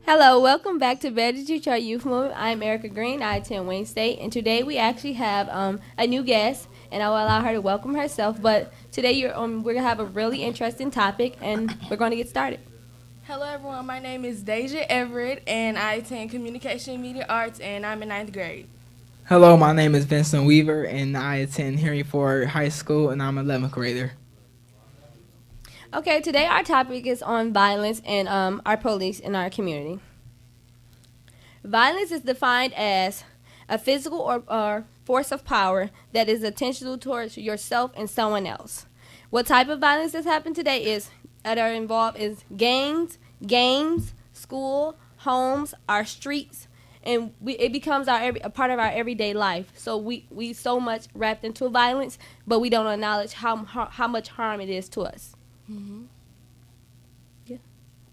Hello, welcome back to Better Detroit Youth Movement. I'm Erica Green. I attend Wayne State, and today we actually have a new guest, and I will allow her to welcome herself. But today we're gonna have a really interesting topic, and we're going to get started. Hello, everyone. My name is Deja Everett, and I attend Communication and Media Arts, and I'm in ninth grade. Hello, my name is Vincent Weaver, and I attend Henry Ford High School, and I'm an 11th grader. Okay, today our topic is on violence and our police in our community. Violence is defined as a physical or force of power that is intentional towards yourself and someone else. What type of violence has happened today is that are involved is gangs, games, school, homes, our streets, and it becomes a part of our everyday life. So we so much wrapped into violence, but we don't acknowledge how much harm it is to us. Mm-hmm.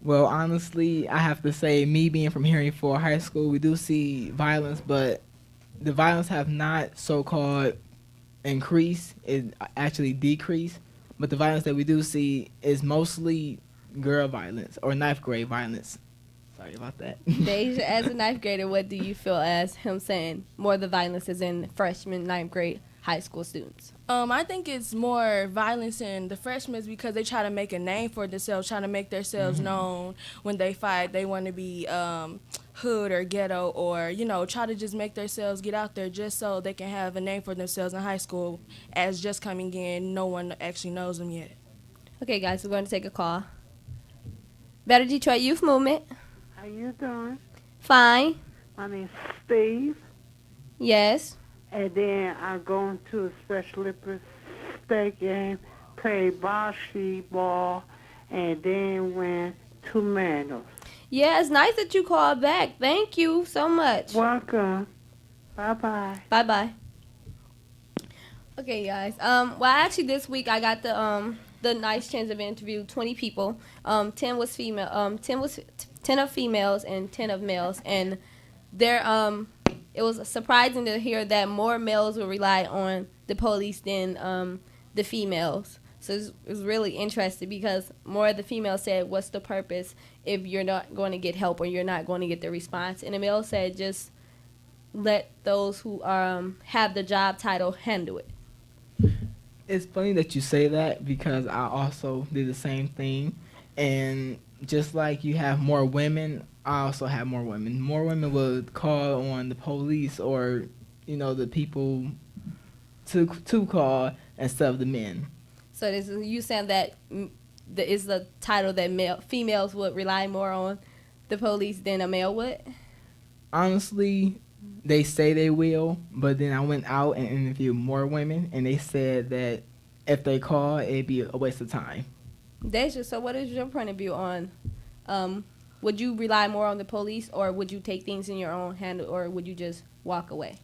Well, honestly, I have to say, me being from Henry Ford High School, we do see violence, but the violence have not so-called increased. It actually decreased. But the violence that we do see is mostly girl violence or ninth grade violence. Sorry about that. Deja, as a ninth grader, what do you feel as him saying more of the violence is in freshman, ninth grade, high school students? I think it's more violence in the freshmen because they try to make a name for themselves, trying to make themselves known when they fight. They want to be hood or ghetto or, try to just make themselves get out there just so they can have a name for themselves in high school as just coming in. No one actually knows them yet. Okay, guys, we're going to take a call. Better Detroit Youth Movement. How you doing? Fine. My name's Steve, Yes. and then I'm going to a Special Olympics state game, play basketball, and then win 2 medals. Yeah, it's nice that you called back. Thank you so much. Welcome. Bye-bye. Bye-bye. Okay, guys. Well, actually, this week I got the nice chance of interview 20 people. 10 was female. 10 of females and 10 of males, and there it was surprising to hear that more males will rely on the police than the females. So it was really interesting because more of the females said, "What's the purpose if you're not going to get help or you're not going to get the response?" And the male said, "Just let those who have the job title handle it." It's funny that you say that because I also did the same thing. And just like you have more women, I also have more women. More women would call on the police or, the people to call instead of the men. So this is you saying that is the title that females would rely more on the police than a male would? Honestly, they say they will, but then I went out and interviewed more women, and they said that if they call, it'd be a waste of time. Deja, so what is your point of view on, would you rely more on the police or would you take things in your own hand or would you just walk away?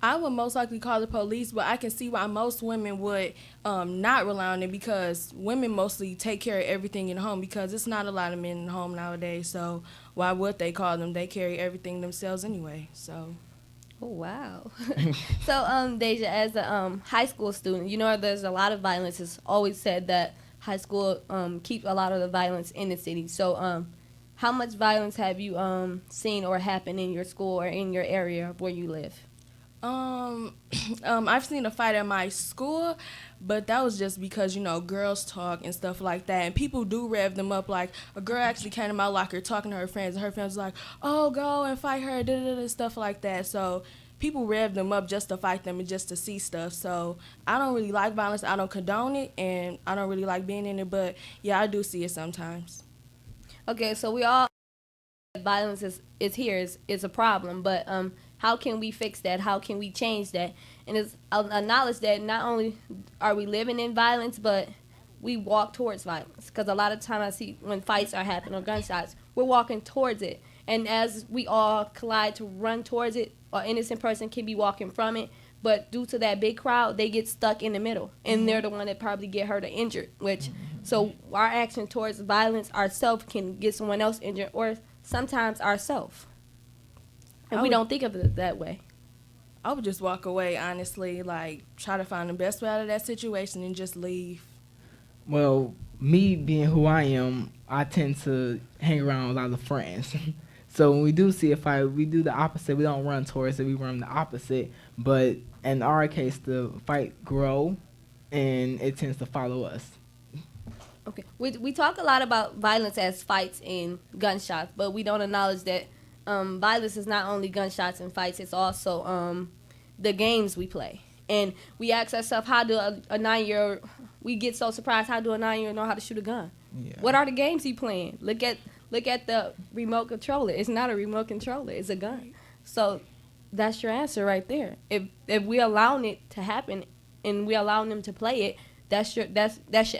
I would most likely call the police, but I can see why most women would not rely on it because women mostly take care of everything in the home because it's not a lot of men in the home nowadays. So why would they call them? They carry everything themselves anyway. So. Oh, wow. So, Deja, as a high school student, there's a lot of violence. It's always said that high school keeps a lot of the violence in the city. So, how much violence have you seen or happened in your school or in your area where you live? I've seen a fight at my school, but that was just because, girls talk and stuff like that. And people do rev them up. Like, a girl actually came to my locker talking to her friends, and her friends was like, oh, go and fight her, stuff like that. So people rev them up just to fight them and just to see stuff. So I don't really like violence. I don't condone it, and I don't really like being in it. But, yeah, I do see it sometimes. Okay, so we all violence is here is a problem, but how can we fix that? How can we change that? And it's a knowledge that not only are we living in violence, but we walk towards violence. Because a lot of time I see when fights are happening or gunshots, we're walking towards it. And as we all collide to run towards it, an innocent person can be walking from it. But due to that big crowd, they get stuck in the middle. And they're the one that probably get hurt or injured. So our action towards violence ourselves can get someone else injured or sometimes ourselves. And we don't think of it that way. I would just walk away, honestly, like try to find the best way out of that situation and just leave. Well, me being who I am, I tend to hang around a lot of friends. So when we do see a fight, we do the opposite. We don't run towards it. We run the opposite. But in our case, the fight grow, and it tends to follow us. Okay. We talk a lot about violence as fights and gunshots, but we don't acknowledge that violence is not only gunshots and fights, it's also the games we play. And we ask ourselves, how do a 9-year-old, we get so surprised, how do a 9-year-old know how to shoot a gun? Yeah. What are the games he playing? Look at the remote controller. It's not a remote controller, it's a gun. So that's your answer right there. If we allowing it to happen and we allowing them to play it, that should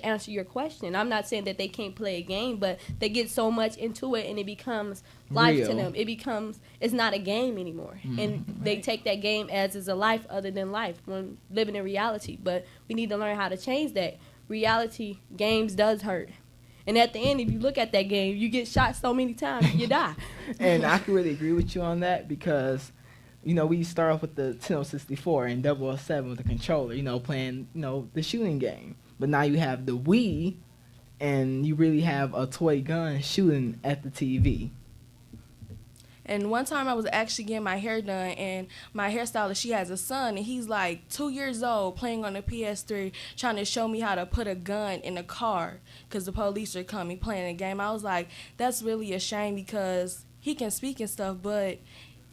answer your question. I'm not saying that they can't play a game, but they get so much into it and it becomes life Real. to them. It's not a game anymore. And they take that game as is a life other than life when living in reality. But we need to learn how to change that. Reality games does hurt. And at the end, if you look at that game, you get shot so many times, you die. And I can really agree with you on that because, we start off with the 1064 and 007 with the controller, playing, the shooting game. But now you have the Wii, and you really have a toy gun shooting at the TV. And one time I was actually getting my hair done, and my hairstylist, she has a son, and he's like 2 years old playing on the PS3, trying to show me how to put a gun in a car because the police are coming playing a game. I was like, that's really a shame because he can speak and stuff, but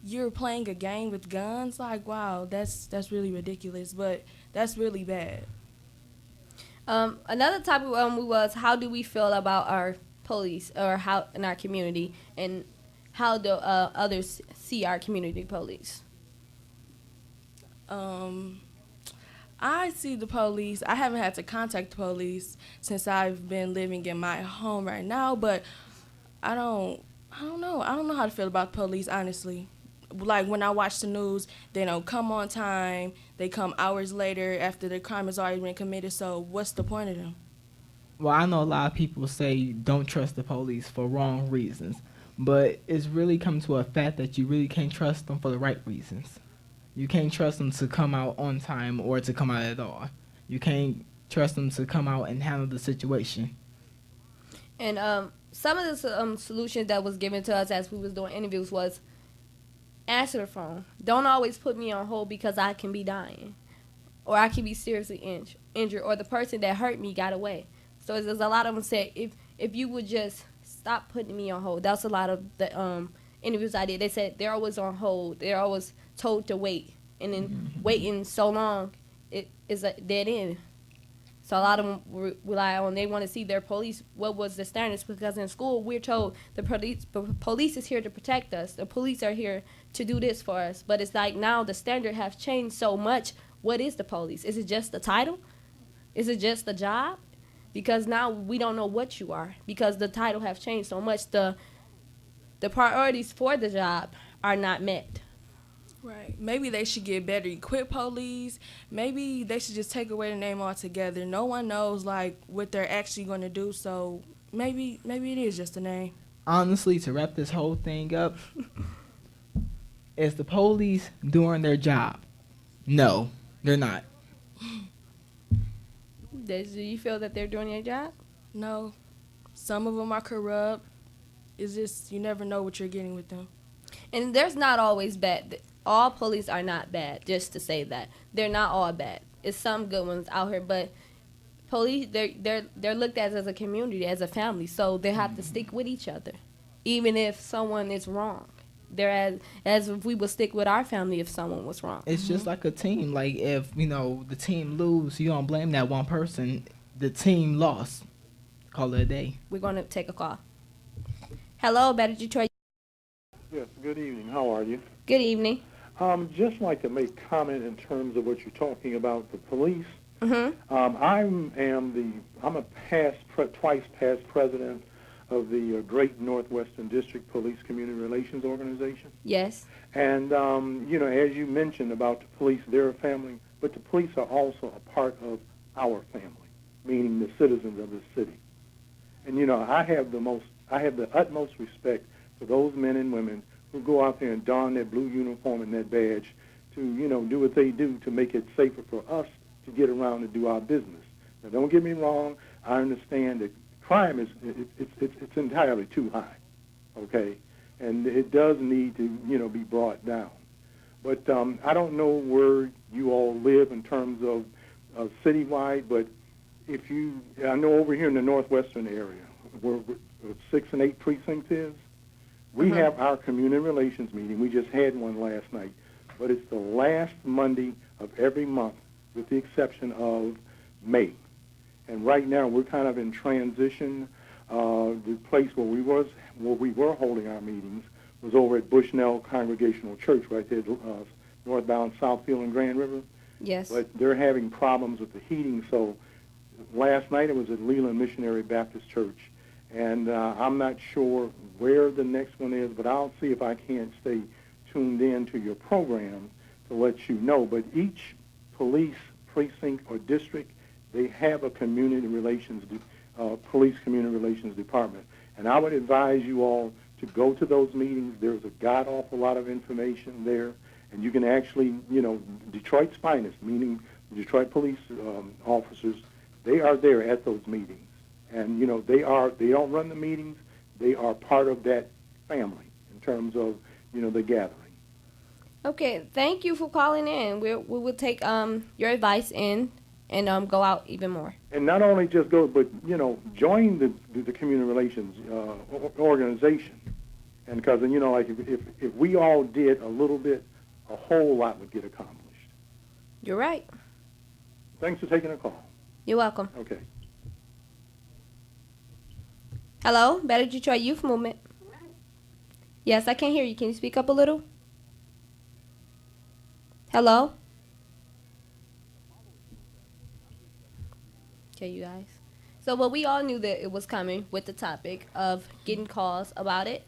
you're playing a game with guns? Like, wow, that's really ridiculous, but that's really bad. Another topic was how do we feel about our police or how in our community and how do others see our community police? I see the police. I haven't had to contact the police since I've been living in my home right now, but I don't know. I don't know how to feel about the police, honestly. Like, when I watch the news, they don't come on time. They come hours later after the crime has already been committed. So what's the point of them? Well, I know a lot of people say don't trust the police for wrong reasons. But it's really come to a fact that you really can't trust them for the right reasons. You can't trust them to come out on time or to come out at all. You can't trust them to come out and handle the situation. And some of the solutions that was given to us as we was doing interviews was answer the phone. Don't always put me on hold because I can be dying or I can be seriously injured or the person that hurt me got away. So there's a lot of them said, if you would just stop putting me on hold. That's a lot of the interviews I did. They said they're always on hold. They're always told to wait. And then waiting so long, it is a dead end. So a lot of them rely on, they want to see their police, what was the standards, because in school we're told the police is here to protect us. The police are here to do this for us. But it's like now the standard has changed so much. What is the police? Is it just the title? Is it just the job? Because now we don't know what you are because the title have changed so much. The priorities for the job are not met. Right. Maybe they should get better equipped police. Maybe they should just take away the name altogether. No one knows like what they're actually going to do. So maybe it is just a name. Honestly, to wrap this whole thing up, is the police doing their job? No, they're not. Do you feel that they're doing their job? No. Some of them are corrupt. It's just you never know what you're getting with them. And there's not always bad. All police are not bad, just to say that. They're not all bad. It's some good ones out here, but police, they're looked at as a community, as a family, so they have to stick with each other, even if someone is wrong. They're as if we would stick with our family if someone was wrong. It's just like a team. Like if, the team lose, you don't blame that one person. The team lost. Call it a day. We're going to take a call. Hello, Better Detroit. Yes, good evening. How are you? Good evening. Just like to make comment in terms of what you're talking about the police. Mm-hmm. I'm a twice past president of the Great Northwestern District Police Community Relations Organization. Yes. And, as you mentioned about the police, they're a family, but the police are also a part of our family, meaning the citizens of the city. And, I have the utmost respect for those men and women who go out there and don their blue uniform and that badge to, do what they do to make it safer for us to get around and do our business. Now, don't get me wrong. I understand that crime it's entirely too high, okay? and it does need to, be brought down. But I don't know where you all live in terms of citywide, but I know over here in the northwestern area, where 6 and 8 precincts is, we have our community relations meeting. We just had one last night, but it's the last Monday of every month, with the exception of May. And right now we're kind of in transition. The place where we were holding our meetings was over at Bushnell Congregational Church, right there, northbound Southfield and Grand River. Yes. But they're having problems with the heating, so last night it was at Leland Missionary Baptist Church, and I'm not sure where the next one is, but I'll see if I can't stay tuned in to your program to let you know. But each police precinct or district, they have a police community relations department, and I would advise you all to go to those meetings. There's a god awful lot of information there, and you can actually, Detroit's finest, meaning Detroit police officers, they are there at those meetings, and they don't run the meetings. They are part of that family in terms of the gathering. Okay, thank you for calling in. We will take your advice in and go out even more. And not only just go, but join the community relations organization, and because like if we all did a little bit, a whole lot would get accomplished. You're right. Thanks for taking a call. You're welcome. Okay. Hello, Better Detroit Youth Movement. Yes, I can hear you. Can you speak up a little? Hello? Okay, you guys. So, well, we all knew that it was coming with the topic of getting calls about it,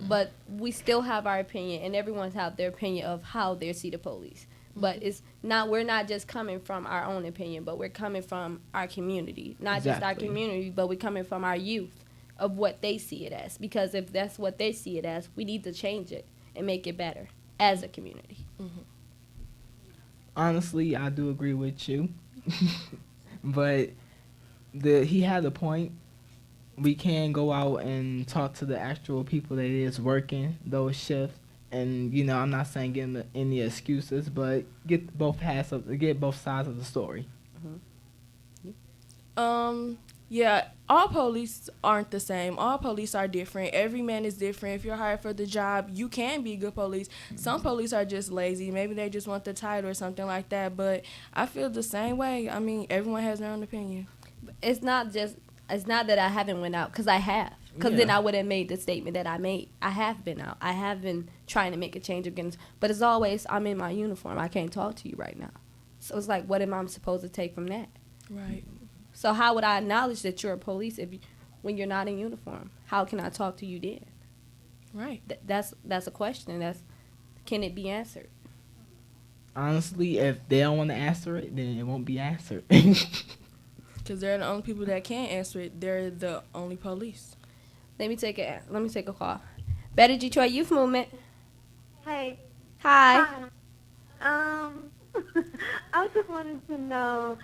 but we still have our opinion, and everyone's have their opinion of how they see the police. But we're not just coming from our own opinion, but we're coming from our community. Not just our community, but we're coming from our youth of what they see it as. Because if that's what they see it as, we need to change it and make it better as a community. Honestly, I do agree with you. But he had a point. We can go out and talk to the actual people that is working those shifts. And, I'm not saying give them any excuses, but get both sides of the story. Yeah, all police aren't the same. All police are different. Every man is different. If you're hired for the job, you can be good police. Some police are just lazy. Maybe they just want the title or something like that. But I feel the same way. I mean, everyone has their own opinion. It's not that I haven't went out, because I have. Because then I would have made the statement that I made. I have been out. I have been trying to make a change again. But as always, I'm in my uniform. I can't talk to you right now. So it's like, what am I supposed to take from that? Right. So how would I acknowledge that you're a police when you're not in uniform? How can I talk to you then? Right. That's a question. Can it be answered? Honestly, if they don't want to answer it, then it won't be answered. Because they're the only people that can't answer it. They're the only police. Let me take a call. Better Detroit Youth Movement. Hey. Hi. I just wanted to know,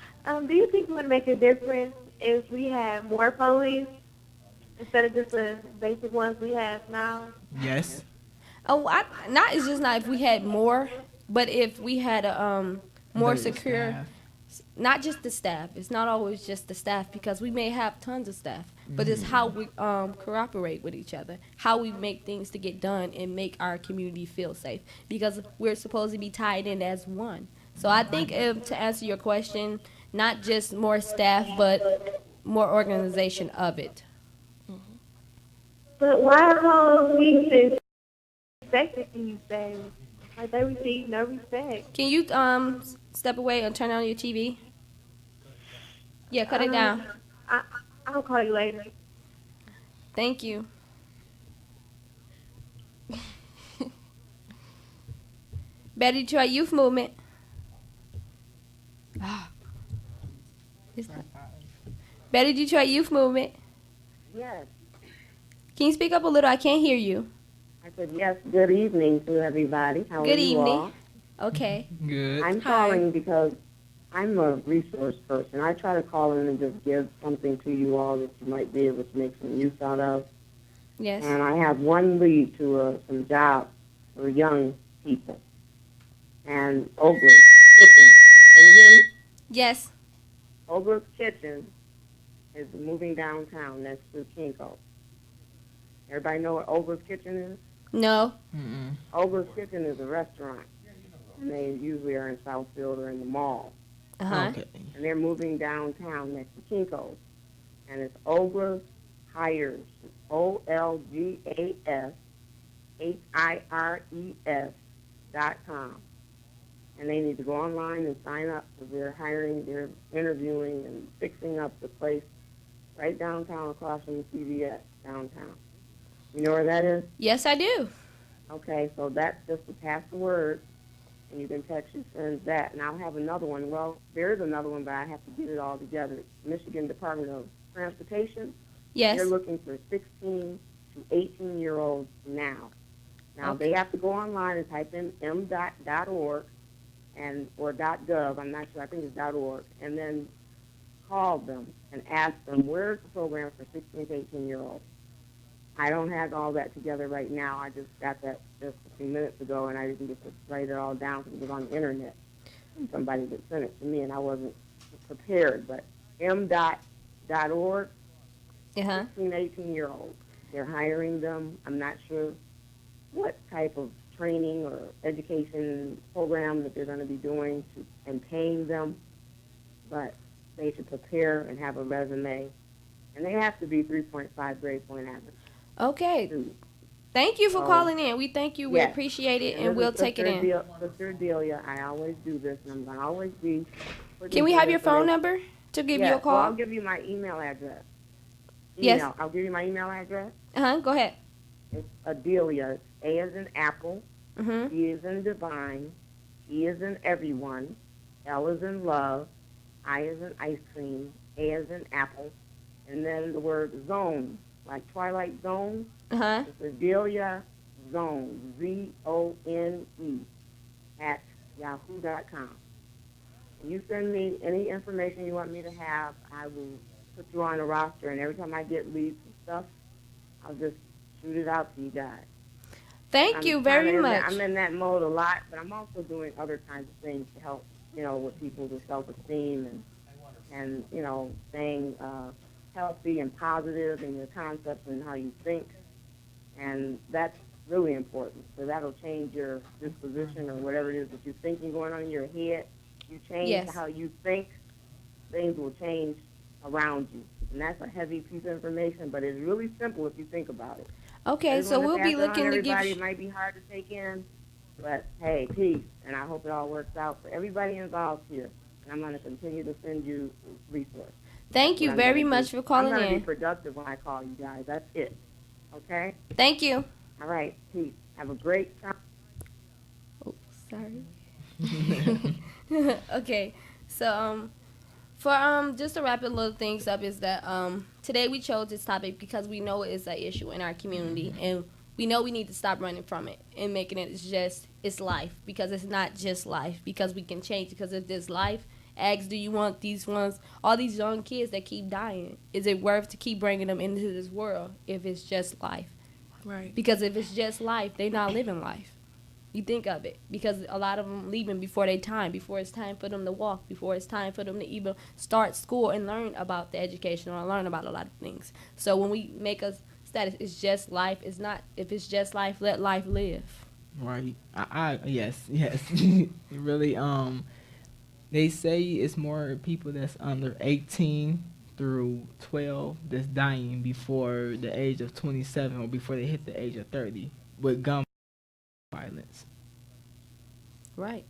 do you think it would make a difference if we had more police instead of just the basic ones we have now? Yes. Oh, it's just not if we had more, but if we had a more secure, staff. Not just the staff. It's not always just the staff, because we may have tons of staff, but it's how we cooperate with each other, how we make things to get done and make our community feel safe, because we're supposed to be tied in as one. So I think to answer your question, not just more staff, but more organization of it. But why are police expected, can you say? Like, they receive no respect. Can you step away and turn on your TV? Yeah, cut it down. I'll call you later. Thank you. Better Detroit Youth Movement. Better Detroit Youth Movement. Yes. Can you speak up a little? I can't hear you. I said, yes, good evening to everybody. How Good are you evening. all? Okay. Good. I'm calling because I'm a resource person. I try to call in and just give something to you all that you might be able to make some use out of. Yes. And I have one lead to some jobs for young people. And Ober's Kitchen, can you hear me? Yes. Ober's Kitchen is moving downtown next to Kinko. Everybody know what Ober's Kitchen is? No. Mm-mm. Ober's Kitchen is a restaurant, and they usually are in Southfield or in the mall. Uh huh. Okay. And they're moving downtown next to Kinko's. And it's Olga's Hires, OLGASHIRES.com. And they need to go online and sign up because they're hiring, they're interviewing and fixing up the place right downtown across from the CVS downtown. You know where that is? Yes, I do. Okay, so that's just to pass the word, and you can text your friends that. And I'll have another one. Well, there is another one, but I have to get it all together. Michigan Department of Transportation. Yes. They're looking for 16 to 18-year-olds now. Now, Okay. they have to go online and type in m.org or .gov. I'm not sure. I think it's .org. And then call them and ask them, where's the program for 16 to 18-year-olds? I don't have all that together right now. I just got that just a few minutes ago, and I didn't get to write it all down because it was on the internet. Somebody that sent it to me, and I wasn't prepared. But m.org, Uh huh. 16, 18-year-olds. They're hiring them. I'm not sure what type of training or education program that they're going to be doing and paying them, but they should prepare and have a resume. And they have to be 3.5 grade point average. Okay. students. Thank you for So, calling in. We thank you. We yes. appreciate it, And and this we'll is take it in. Sister Delia, I always do this, and I'm going to always be. Can we have your phone number to give you a Well, call? I'll give you my email address. Yes. I'll give you my email address. Go ahead. It's Adelia. It's A as in apple, Mhm. D as in divine, E as in everyone, L as in love, I as in ice cream, A as in apple, and then the word zone, like Twilight Zone. It's Adelia Zone, ZONE, at yahoo.com. And you send me any information you want me to have, I will put you on a roster, and every time I get leads and stuff, I'll just shoot it out to you guys. Thank you very much. I'm in that mode a lot, but I'm also doing other kinds of things to help, with people's self-esteem and staying healthy and positive in your concepts and how you think. And that's really important. So that'll change your disposition or whatever it is that you're thinking going on in your head. You change Yes. how you think, things will change around you. And that's a heavy piece of information, but it's really simple if you think about it. Okay, so Everyone we'll that's be passed looking on to give. everybody, it might be hard to take in, but hey, peace. And I hope it all works out for everybody involved here. And I'm going to continue to send you resources. Thank you I'm very gonna much do. for calling I'm going to in. be productive when I call you guys. That's it. Okay? Thank you. All right. Peace. Have a great time. Oh, sorry. Okay, so for just to wrap it little things up is that today we chose this topic because we know it's an issue in our community, and we know we need to stop running from it and making it it's life, because it's not just life, because we can change it. Because if this life, ask, do you want these ones, all these young kids that keep dying, is it worth to keep bringing them into this world if it's just life? Right. Because if it's just life, they're not living life. You think of it, because a lot of them leaving before their time, before it's time for them to walk, before it's time for them to even start school and learn about the education or learn about a lot of things. So when we make a status, it's just life. It's not. If it's just life, let life live. Right. Yes. Really. They say it's more people that's under 18 through 12 that's dying before the age of 27 or before they hit the age of 30 with gun violence. Right.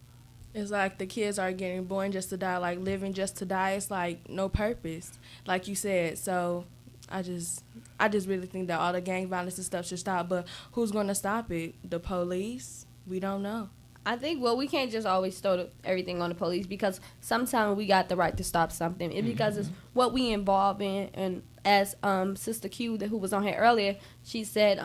It's like the kids are getting born just to die, like living just to die. It's like no purpose, like you said. So I just really think that all the gang violence and stuff should stop. But who's going to stop it? The police? We don't know. I think, we can't just always throw everything on the police, because sometimes we got the right to stop something. It's because it's what we involve in. And as Sister Q, who was on here earlier, she said,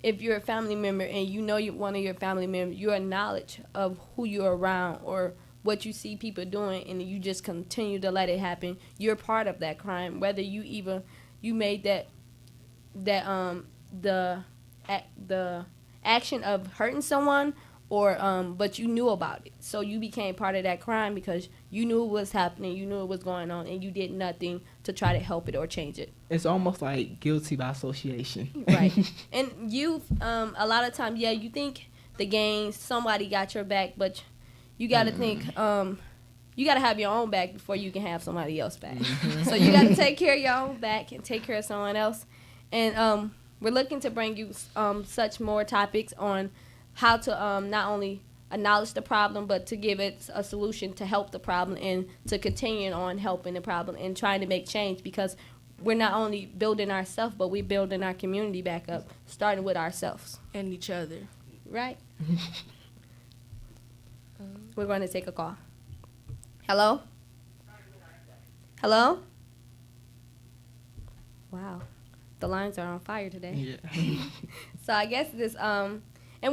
if you're a family member and you know one of your family members, your knowledge of who you're around or what you see people doing, and you just continue to let it happen, you're part of that crime. Whether you made that the the action of hurting someone, or but you knew about it, so you became part of that crime because you knew it was happening, you knew it was going on, and you did nothing to try to help it or change it. It's almost like guilty by association. Right. And youth, a lot of times, yeah, you think the gang, somebody got your back, but you got to think, you got to have your own back before you can have somebody else's back. So you got to take care of your own back and take care of someone else. And we're looking to bring you such more topics on how to not only acknowledge the problem, but to give it a solution to help the problem and to continue on helping the problem and trying to make change, because we're not only building ourselves, but we're building our community back up, starting with ourselves. And each other. Right? We're going to take a call. Hello? Hello? Wow. The lines are on fire today. Yeah. So I guess this, and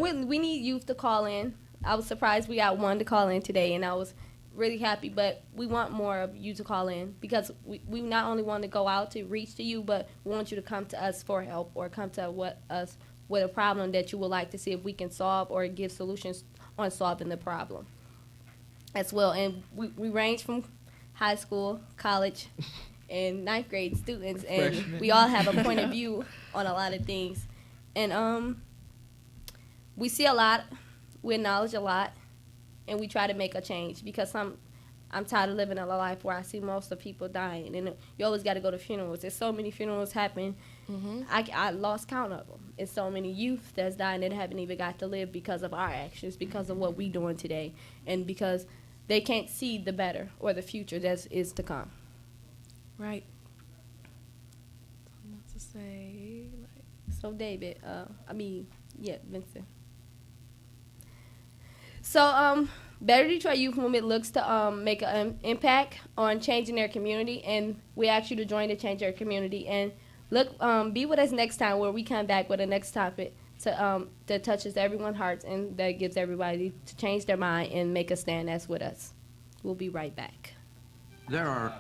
we need youth to call in. I was surprised we got one to call in today, and I was really happy, but we want more of you to call in, because we not only want to go out to reach to you, but we want you to come to us for help, or come to us with a problem that you would like to see if we can solve or give solutions on solving the problem as well. And we range from high school, college, and ninth grade students, and Freshmen. we all have a point of view on a lot of things. And we see a lot, we acknowledge a lot, and we try to make a change, because I'm tired of living a life where I see most of people dying, and you always got to go to funerals. There's so many funerals happening. I lost count of them. It's so many youth that's dying that haven't even got to live because of our actions, because of what we doing today, and because they can't see the better or the future that is to come. Right. Something else to say. So David, Vincent. So Better Detroit Youth Movement looks to make an impact on changing their community, and we ask you to join to change our community. And look, be with us next time, where we come back with a next topic that touches everyone's hearts and that gives everybody to change their mind and make a stand. That's with us. We'll be right back. There are